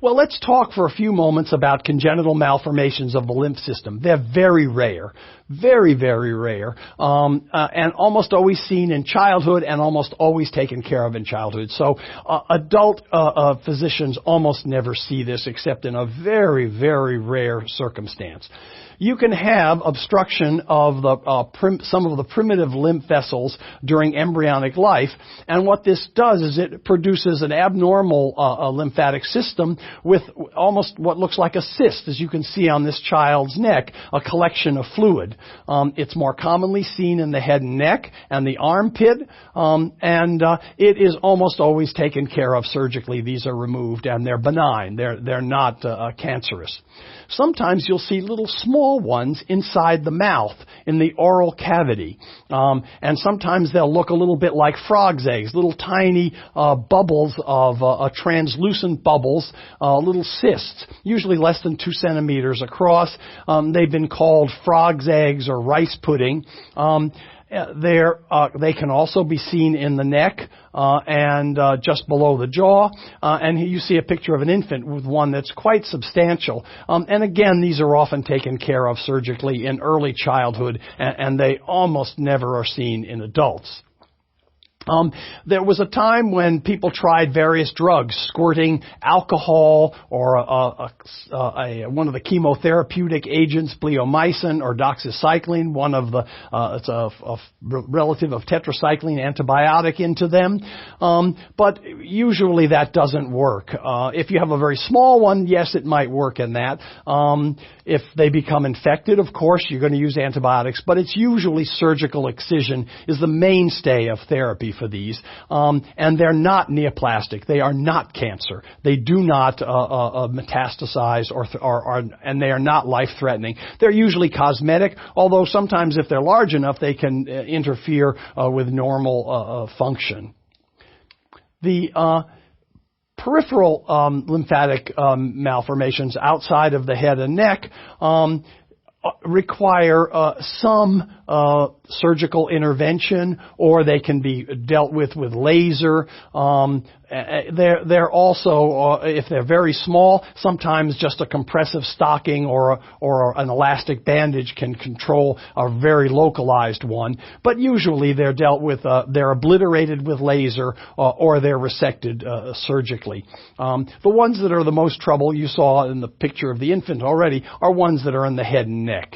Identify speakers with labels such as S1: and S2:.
S1: Well, let's talk for a few moments about congenital malformations of the lymph system. They're very rare, very, very rare, and almost always seen in childhood and almost always taken care of in childhood. So adult physicians almost never see this except in a very, very rare circumstance. You can have obstruction of the some of the primitive lymph vessels during embryonic life, and what this does is it produces an abnormal lymphatic system with almost what looks like a cyst, as you can see on this child's neck, a collection of fluid. It's more commonly seen in the head and neck and the armpit, and it is almost always taken care of surgically. These are removed, and they're benign. They're not cancerous. Sometimes you'll see little small ones inside the mouth in the oral cavity. And sometimes they'll look a little bit like frog's eggs, little tiny bubbles of translucent bubbles, little cysts, usually less than 2 centimeters across. They've been called frog's eggs or rice pudding. They can also be seen in the neck and just below the jaw. And here you see a picture of an infant with one that's quite substantial. And again, these are often taken care of surgically in early childhood, and they almost never are seen in adults. There was a time when people tried various drugs, squirting alcohol or one of the chemotherapeutic agents, bleomycin or doxycycline, one of the it's a relative of tetracycline antibiotic into them. But usually that doesn't work. If you have a very small one, yes, it might work in that. If they become infected, of course, you're going to use antibiotics, but it's usually surgical excision is the mainstay of therapy for these, and they're not neoplastic. They are not cancer. They do not metastasize, and they are not life-threatening. They're usually cosmetic, although sometimes if they're large enough, they can interfere with normal function. The peripheral lymphatic malformations outside of the head and neck require some surgical intervention, or they can be dealt with laser. They're also, if they're very small, sometimes just a compressive stocking or an elastic bandage can control a very localized one. But usually they're dealt with, they're obliterated with laser or they're resected surgically. The ones that are the most trouble, you saw in the picture of the infant already, are ones that are in the head and neck.